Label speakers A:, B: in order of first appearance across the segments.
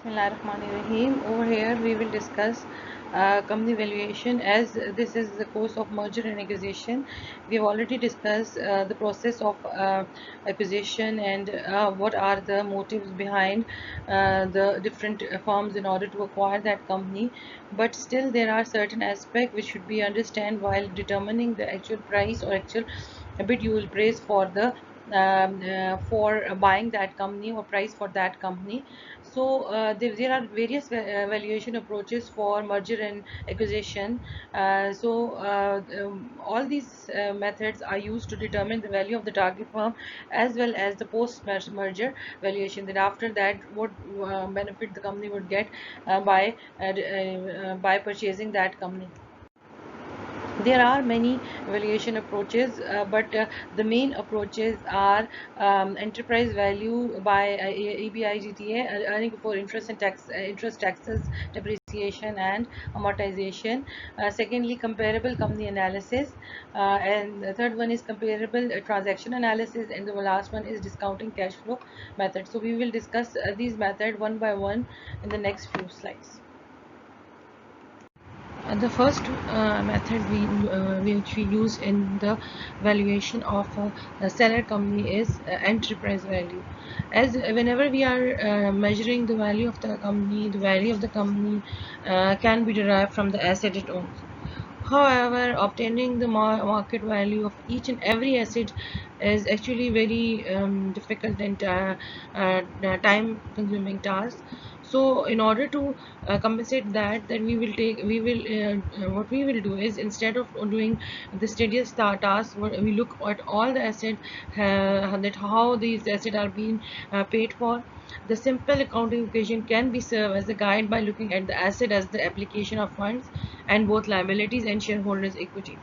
A: Bismillahirrahmanirrahim. Over here, we will discuss company valuation, as this is the course of merger and acquisition. We have already discussed the process of acquisition and what are the motives behind the different firms in order to acquire that company. But still, there are certain aspects which should be understand while determining the actual price or actual bid you will praise for the for buying that company or price for that company. So there are various valuation approaches for merger and acquisition. All these methods are used to determine the value of the target firm as well as the post merger valuation. Then after that, what benefit the company would get by purchasing that company. There are many valuation approaches, but the main approaches are enterprise value by EBITDA, earning before interest and interest, taxes, depreciation, and amortization. Secondly, comparable company analysis, and the third one is comparable transaction analysis, and the last one is discounting cash flow method. So we will discuss these methods one by one in the next few slides. The first method which we use in the valuation of a seller company is enterprise value. As whenever we are measuring the value of the value of the company can be derived from the asset it owns. However, obtaining the market value of each and every asset is actually very difficult and time consuming task. So in order to compensate that, then we will what we will do is, instead of doing the tedious task, we look at all the assets, that how these assets are being paid for. The simple accounting equation can be served as a guide by looking at the asset as the application of funds and both liabilities and shareholders equity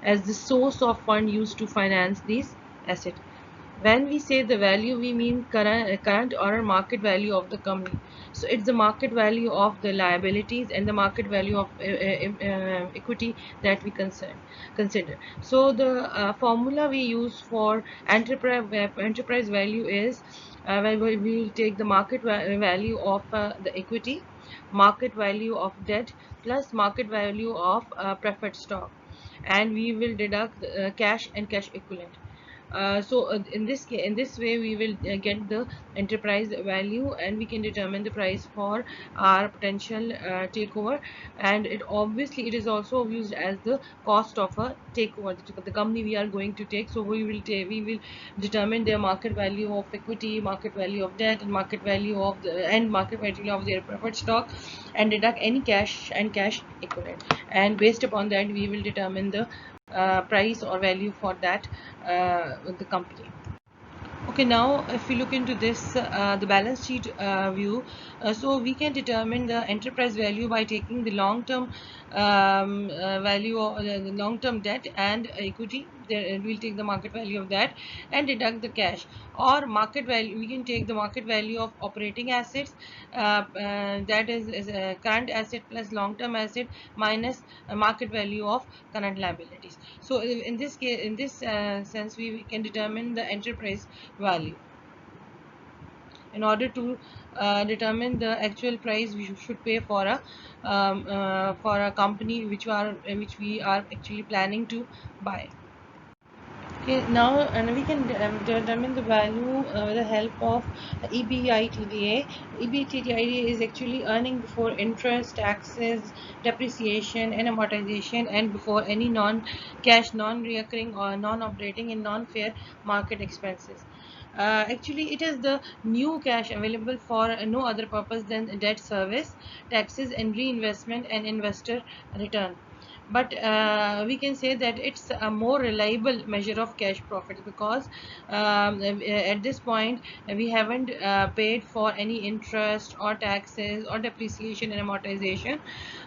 A: as the source of fund used to finance these assets. When we say the value, we mean current or market value of the company. So it's the market value of the liabilities and the market value of equity that we consider. So the formula we use for enterprise value is, where we will take the market value of the equity, market value of debt, plus market value of preferred stock, and we will deduct cash and cash equivalent. In this way, we will get the enterprise value, and we can determine the price for our potential takeover. And it is also used as the cost of a takeover, the company we are going to take. So we will determine their market value of equity, market value of debt, and market value of their preferred stock, and deduct any cash and cash equivalent. And based upon that, we will determine the price or value for that the company. Okay, now if we look into this, the balance sheet view, so we can determine the enterprise value by taking the long-term value of the long-term debt and equity. We'll take the market value of that and deduct the cash, or market value. We can take the market value of operating assets, that is a current asset plus long-term asset minus market value of current liabilities. So in this case, in this sense, we can determine the enterprise value. In order to determine the actual price we should pay for a company which we are actually planning to buy. Okay, now and we can determine the value with the help of EBITDA. EBITDA is actually earning before interest, taxes, depreciation, and amortization, and before any non-cash, non-recurring, or non-operating and non-fair market expenses. Actually, it is the new cash available for no other purpose than debt service, taxes, and reinvestment and investor return. But we can say that it's a more reliable measure of cash profit, because at this point we haven't paid for any interest or taxes or depreciation and amortization.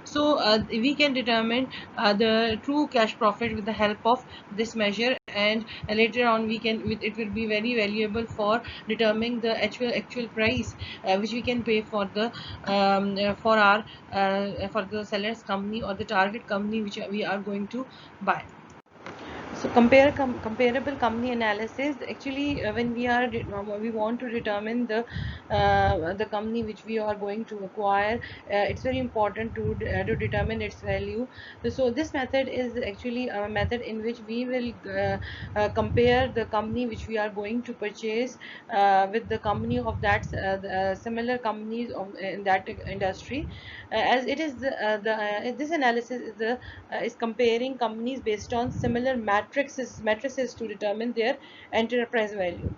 A: So we can determine the true cash profit with the help of this measure, and later on it will be very valuable for determining the actual price which we can pay for the for the seller's company or the target company which we are going to buy. So comparable company analysis. Actually, when we want to determine the company which we are going to acquire, it's very important to determine its value. So this method is actually a method in which we will compare the company which we are going to purchase with the company of that similar companies of in that industry, as it is this analysis is comparing companies based on similar matrices to determine their enterprise value.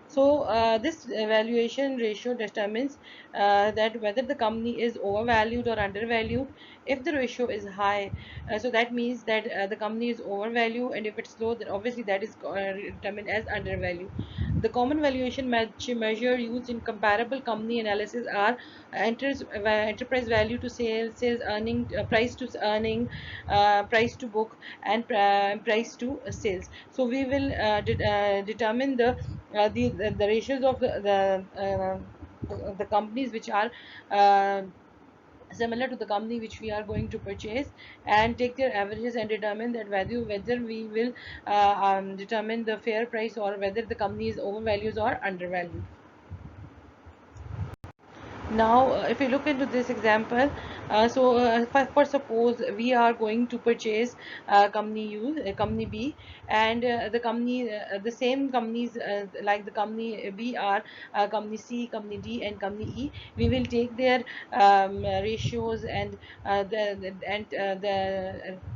A: So this valuation ratio determines that whether the company is overvalued or undervalued. If the ratio is high, so that means that the company is overvalued, and if it's low, then obviously that is determined as undervalued. The common valuation measure used in comparable company analysis are enterprise value to sales earning, price to earning, price to book, and price to sales. So we will determine the ratios of the companies which are similar to the company which we are going to purchase, and take their averages and determine that value, whether we will determine the fair price or whether the company is overvalued or undervalued. Now, if you look into this example, for suppose we are going to purchase company B, and the same companies like the company B are company C, company D, and company E. We will take their ratios and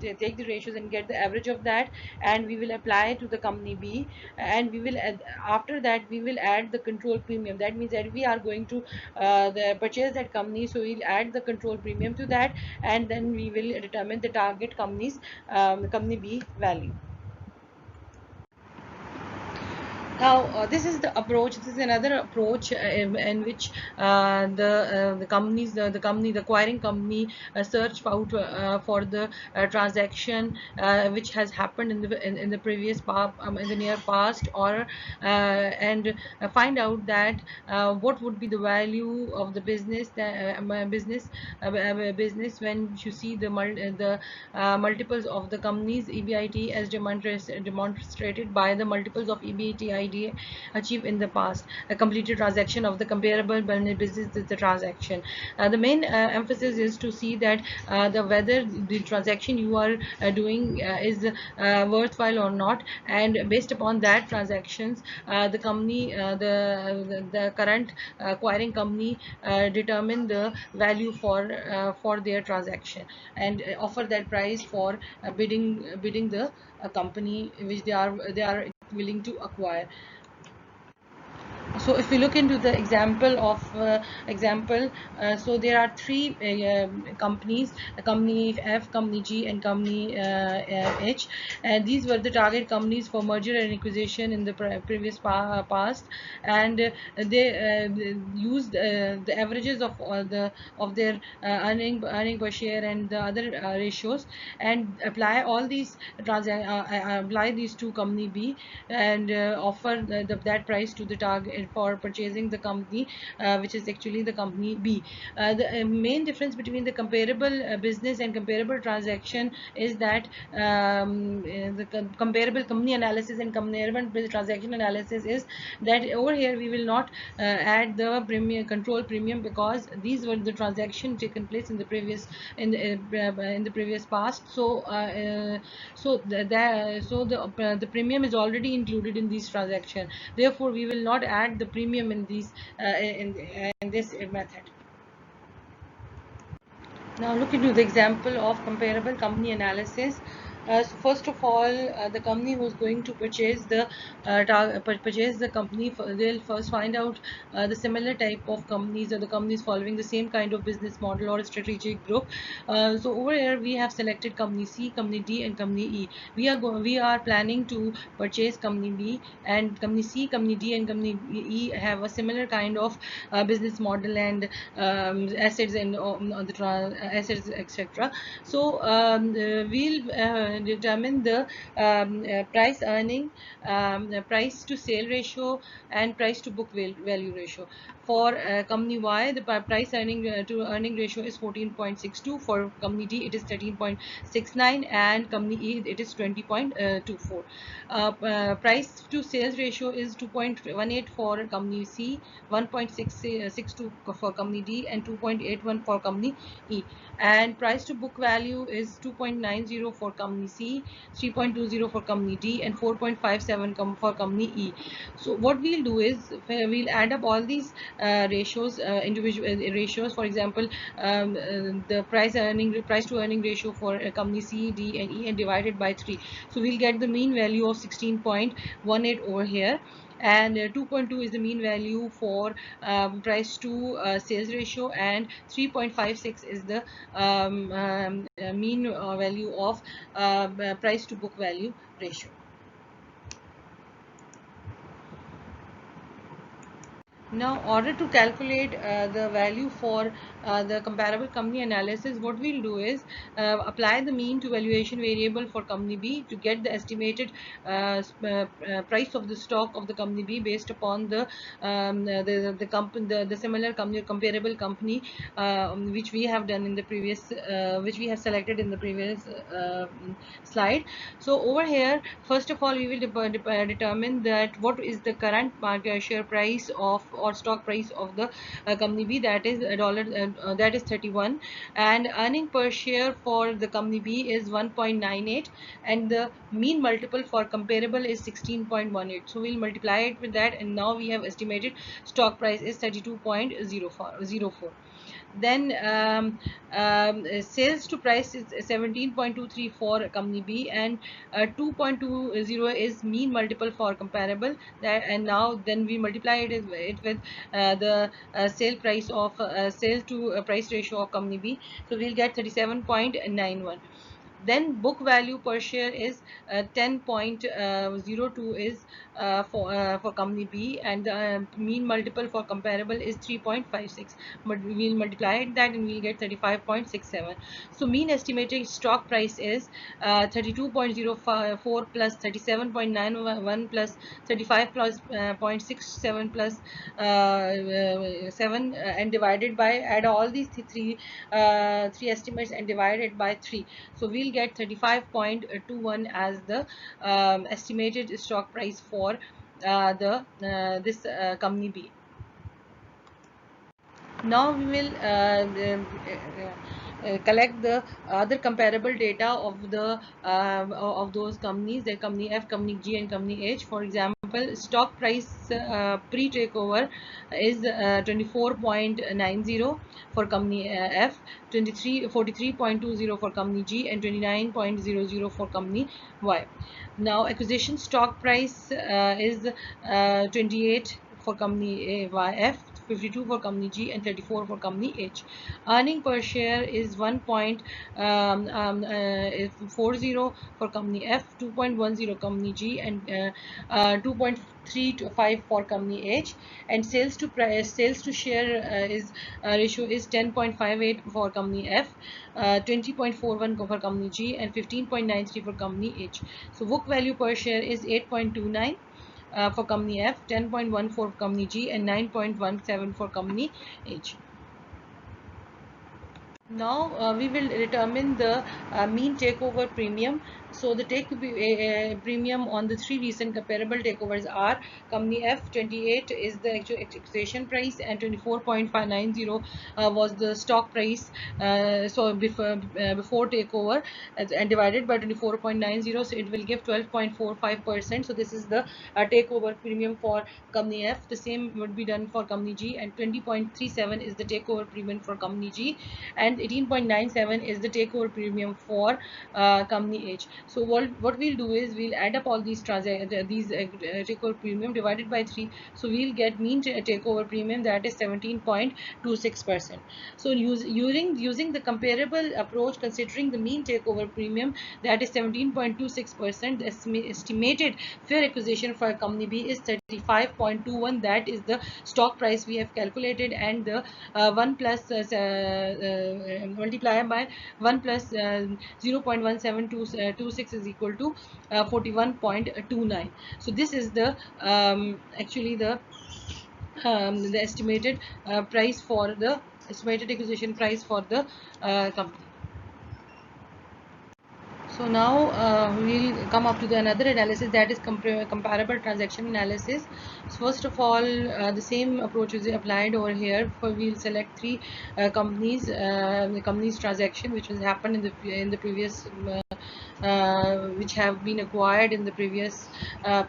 A: take the ratios and get the average of that, and we will apply to the company B, and we will after that we will add the control premium. That means that we are going to the purchase that company, so we'll add the control premium to that, and then we will determine the target company B value. Now, this is the approach. This is another approach in which the companies, the acquiring company, search out for the transaction which has happened in the previous in the near past, or and find out that what would be the value of the business when you see the multiples of the company's EBIT as demonstrated by the multiples of EBIT achieved in the past. A completed transaction of the comparable business is the transaction. The main emphasis is to see that whether the transaction you are doing is worthwhile or not, and based upon that transactions, the company, the current acquiring company determine the value for their transaction, and offer that price for bidding the company which they are willing to acquire. So if we look into the example, so there are three companies: company F, company G, and company H, and these were the target companies for merger and acquisition in the previous past, and they used the averages of all their earning per share and the other ratios, and apply these to company B, and offer that price to the target for purchasing the company which is actually the company B. The main difference between the comparable business and comparable transaction is that the comparable company analysis and comparable transaction analysis is that over here we will not add the control premium, because these were the transactions taken place in the previous past. The premium is already included in these transactions. Therefore, we will not add the premium in this method. Now look into the example of comparable company analysis. So first of all, the company who is going to purchase the company, they'll first find out the similar type of companies, or the companies following the same kind of business model or strategic group. So over here we have selected company C, company D, and company E. We are planning to purchase company B, and company C, company D, and company E have a similar kind of business model and assets and assets, etc. So we'll determine the price earning, price to sale ratio, and price to book value ratio. For company Y, the price earning to earning ratio is 14.62. For company D, it is 13.69, and company E, it is 20.24. Price to sales ratio is 2.18 for company C, 1.662 for company D, and 2.81 for company E. And price to book value is 2.90 for company C, 3.20 for company D, and 4.57 for company E. So what we'll do is we'll add up all these ratios, individual ratios. For example, the price to earning ratio for company C, D, and E, and divided by 3. So we'll get the mean value of 16.18 over here, and 2.2 is the mean value for price to sales ratio, and 3.56 is the mean value of price to book value ratio. Now, in order to calculate the value for the comparable company analysis, what we'll do is apply the mean to valuation variable for company B to get the estimated price of the stock of the company B based upon the similar company, comparable company, which we have done in the previous, which we have selected in the previous slide. So over here, first of all, we will determine that what is the current market share price of or stock price of the company B, that is that is 31, and earning per share for the company B is 1.98, and the mean multiple for comparable is 16.18. So we'll multiply it with that, and now we have estimated stock price is 32.04. Then sales to price is 17.23 for company B, and 2.20 is mean multiple for comparable. That, and now then we multiply it with the sale price of sale to price ratio of company B. So we'll get 37.91. Then book value per share is 10.02 is for company B, and the mean multiple for comparable is 3.56. But we'll multiply that and we'll get 35.67. So mean estimated stock price is 32.04 plus 37.91 plus 35 plus 0.67 plus 7, and divided by, add all these three estimates and divided by 3. So we'll get 35.21 as the estimated stock price for this company B. Now we will collect the other comparable data of those companies, the company F, company G, and company H. For example, stock price pre-takeover is 24.90 for company F, 43.20 for company G, and 29.00 for company Y. Now acquisition stock price is 28 for company YF, 52 for company G, and 34 for company H. Earning per share is 1.40 for company F, 2.10 company G, and 2.35 for company H. And sales to share is ratio is 10.58 for company F, 20.41 for company G, and 15.93 for company H. So book value per share is 8.29 for company F, 10.14 for company G, and 9.17 for company H. Now we will determine the mean takeover premium. So the premium on the 3 recent comparable takeovers are: company F, 28 is the actual acquisition price, and 24.590 was the stock price. So before takeover, and divided by 24.90, so it will give 12.45%. So this is the takeover premium for company F. The same would be done for company G, and 20.37 is the takeover premium for company G, and 18.97 is the takeover premium for company H. So what we'll do is we'll add up all these takeover premium divided by 3. So we'll get mean takeover premium, that is 17.26%. So using the comparable approach, considering the mean takeover premium, that is 17.26%, the estimated fair acquisition for company B is 35.21, that is the stock price we have calculated, and the 1 plus multiply by 1 plus 0.17226 is equal to 41.29. So this is the actually the estimated price for the estimated acquisition price for the company. So now we'll come up to the another analysis, that is comparable transaction analysis. So first of all, the same approach is applied over here. For we'll select three companies, the company's transaction which has happened in the previous which have been acquired in the previous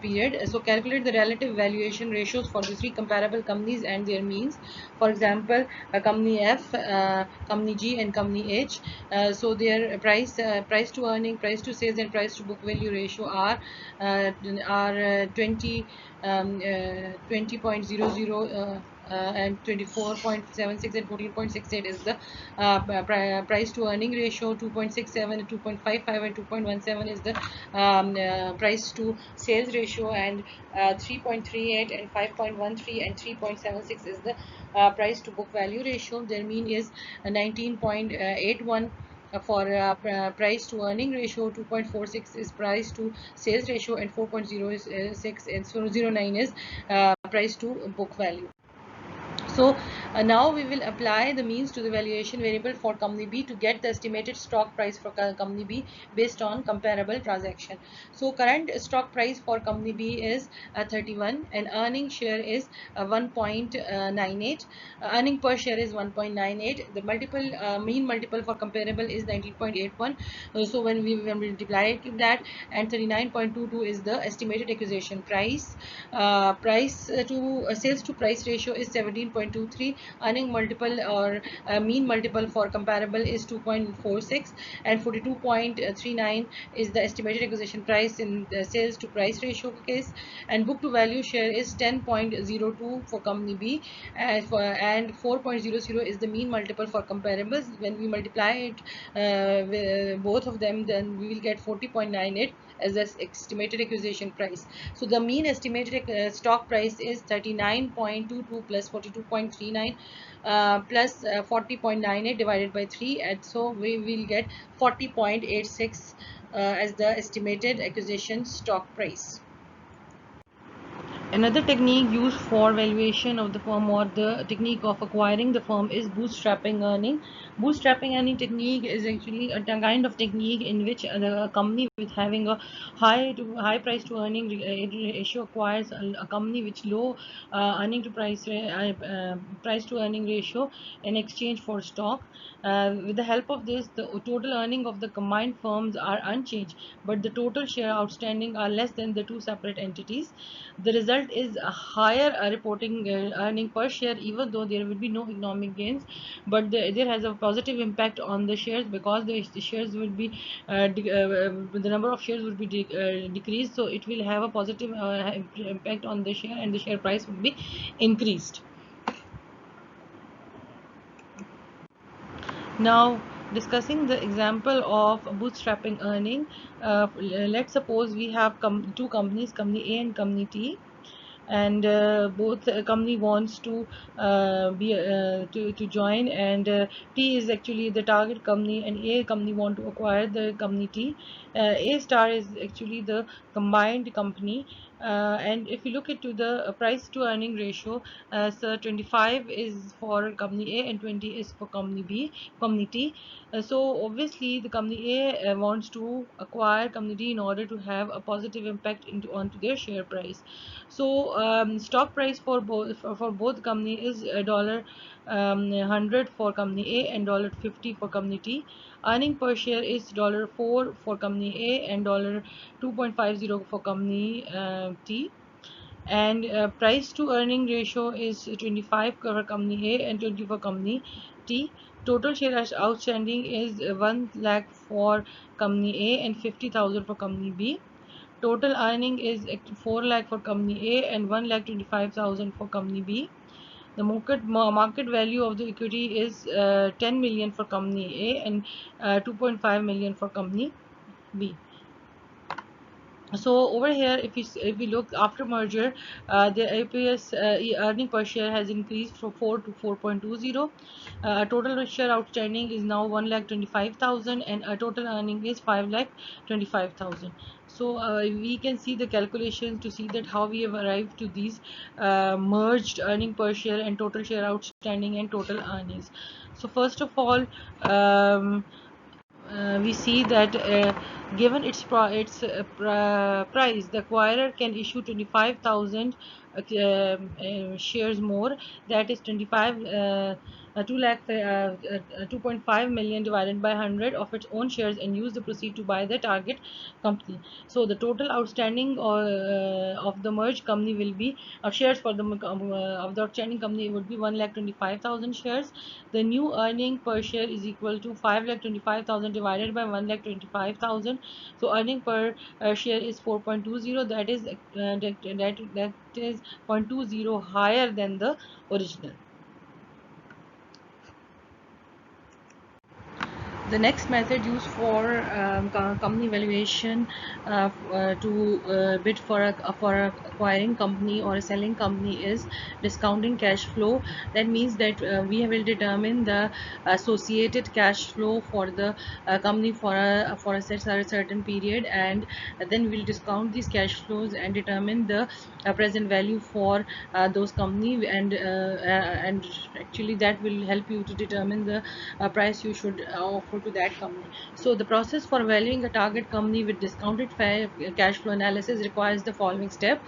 A: period. So calculate the relative valuation ratios for the three comparable companies and their means. For example, company F, company G, and company H. So their price to earning, price to sales, and price to book value ratio are 20.00 and 24.76 and 14.68 is the price to earning ratio. 2.67 and 2.55 and 2.17 is the price to sales ratio, and 3.38 and 5.13 and 3.76 is the price to book value ratio. Their mean is 19.81 for price to earning ratio, 2.46 is price to sales ratio, and 4.06 and 0.09 is price to book value. So now we will apply the means to the valuation variable for company B to get the estimated stock price for company B based on comparable transaction. So current stock price for company B is 31, and earning share is 1.98. Earning per share is 1.98. The mean multiple for comparable is 19.81. So when we multiply that, and 39.22 is the estimated acquisition price. Price to sales to price ratio is 17.23. Earning multiple or mean multiple for comparable is 2.46, and 42.39 is the estimated acquisition price in the sales to price ratio case. And book to value share is 10.02 for company B, and 4.00 is the mean multiple for comparables. When we multiply it with both of them, then we will get 40.98 as the estimated acquisition price. So the mean estimated stock price is 39.22 plus 42.39 plus 40.98 divided by 3, and so we will get 40.86 as the estimated acquisition stock price. Another technique used for valuation of the firm, or the technique of acquiring the firm, is bootstrapping earning. Bootstrapping earning technique is actually a kind of technique in which a company with having a high price to earning ratio acquires a company with low earning to price to earning ratio in exchange for stock. With the help of this, the total earning of the combined firms are unchanged, but the total share outstanding are less than the two separate entities. The result is a higher reporting earning per share, even though there will be no economic gains, but there has a positive impact on the shares, because the shares will be the number of shares will be decreased, so it will have a positive impact on the share, and the share price will be increased. Now, discussing the example of bootstrapping earning, let's suppose we have two companies, company A and company T, and both company wants to to join, and T is actually the target company, and A company want to acquire the company T. A star is actually the combined company, and if you look into the price to earning ratio, so 25 is for company A and 20 is for company T. So obviously the company A wants to acquire company D in order to have a positive impact onto their share price. So stock price for both company is dollar 100 for company A and dollar 50 for company T. Earning per share is dollar 4 for company A and dollar 2.50 for company T. And price to earning ratio is 25 for company A and 20 for company T. Total shares outstanding is 1 lakh for company A and 50,000 for company B. Total earning is 4 lakh for company A and 1 lakh 25,000 for company B. The market value of the equity is 10 million for company A and 2.5 million for company B. So over here, if we look after merger, the APS earning per share has increased from 4 to 4.20. Total share outstanding is now 1,25,000, and a total earning is 5,25,000. So we can see the calculations to see that how we have arrived to these merged earning per share and total share outstanding and total earnings. So first of all, um, we see that given its price, the acquirer can issue 25,000 shares more. That is 25 2 lakh 2.5 million divided by 100 of its own shares, and use the proceed to buy the target company. So the total outstanding of the merged company will be shares for the of the outstanding company would be 1,25,000 shares. The new earning per share is equal to 5,25,000 divided by 1,25,000. So earning per share is 4.20. That is that is 0.20 higher than the original. The next method used for company valuation to bid for acquiring company or a selling company is discounting cash flow. That means that we will determine the associated cash flow for the company for a certain period, and then we'll discount these cash flows and determine the present value for those company, and actually that will help you to determine the price you should offer to that company. So the process for valuing a target company with discounted cash flow analysis requires the following step.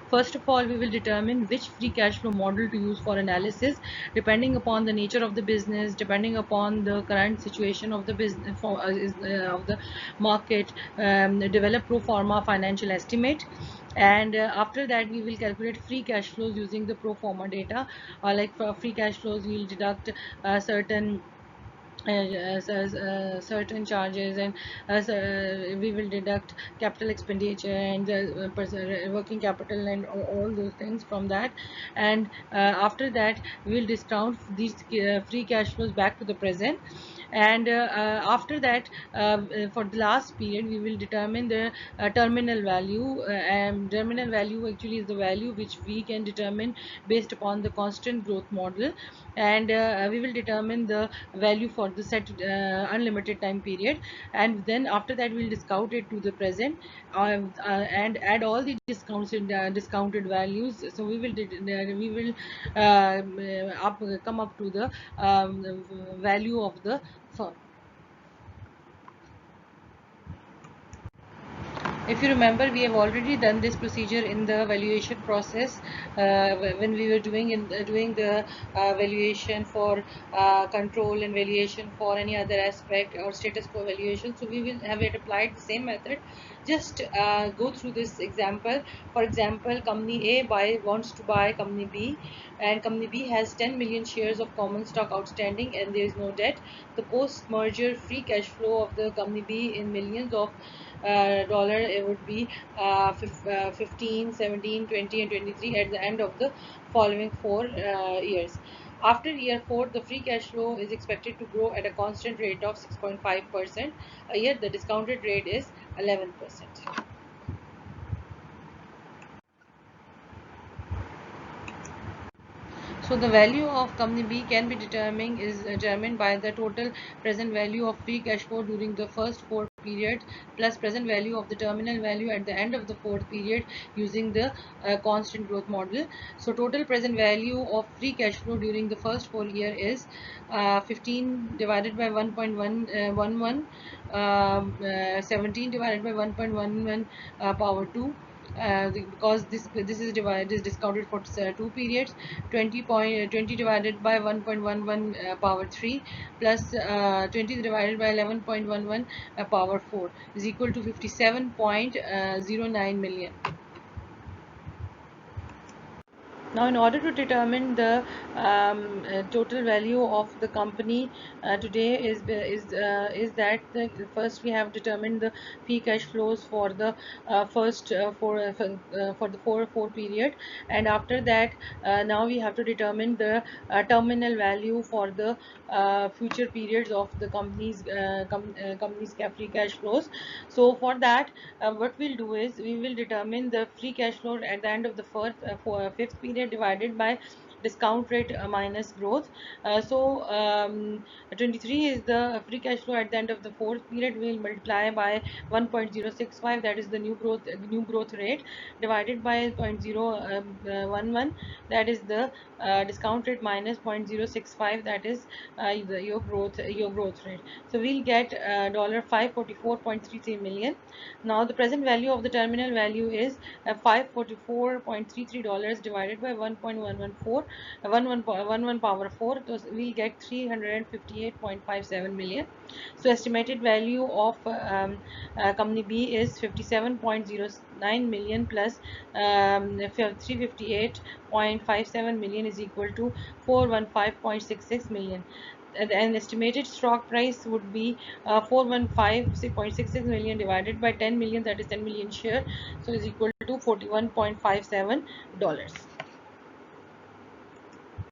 A: First of all, we will determine which free cash flow model to use for analysis, depending upon the nature of the business, depending upon the current situation of the business of the market. Develop pro forma financial estimate, and after that we will calculate free cash flows using the pro forma data. Like for free cash flows, we will deduct certain certain charges, and we will deduct capital expenditure and working capital and all those things from that. And after that we will discount these free cash flows back to the present. And after that, for the last period, we will determine the terminal value. And terminal value actually is the value which we can determine based upon the constant growth model. And we will determine the value for the set unlimited time period, and then after that we'll discount it to the present, and add all the discounted values. So we will come up to the value of the firm. If you remember, we have already done this procedure in the valuation process when we were doing the valuation for control and valuation for any other aspect or status quo valuation. So we will have it applied the same method. Just go through this example. For example, company wants to buy company B, and company B has 10 million shares of common stock outstanding, and there is no debt. The post merger free cash flow of the company B in millions of dollar, it would be 15, 17, 20 and 23 at the end of the following 4 years. After year 4, the free cash flow is expected to grow at a constant rate of 6.5% a year. The discounted rate is 11%. So the value of company B can be determined by the total present value of free cash flow during the first 4 periods plus present value of the terminal value at the end of the fourth period using the constant growth model. So total present value of free cash flow during the first 4 year is 15 divided by 1.111, 17 divided by 1.11 power 2, because this is discounted for 2 periods. 20 divided by 1.11 power 3 plus 20 divided by 11.11 power 4 is equal to 57.09 million. Now, in order to determine the total value of the company today is that first we have determined the free cash flows for the first for the four period, and after that now we have to determine the terminal value for the future periods of the company's free cash flows. So for that, what we'll do is we will determine the free cash flow at the end of the fifth period divided by discount rate minus growth. So 23 is the free cash flow at the end of the fourth period. We'll multiply by 1.065, that is the new growth rate, divided by 0.011, that is the discount rate, minus 0.065, that is your growth rate. So we'll get $544.33 million. Now the present value of the terminal value is $544.33 divided by 1.114, 11 power 4. So we'll get 358.57 million. So estimated value of company B is 57.09 million plus 358.57 million is equal to 415.66 million. An estimated stock price would be 415.66 million divided by 10 million, that is 10 million share, so is equal to $41.57.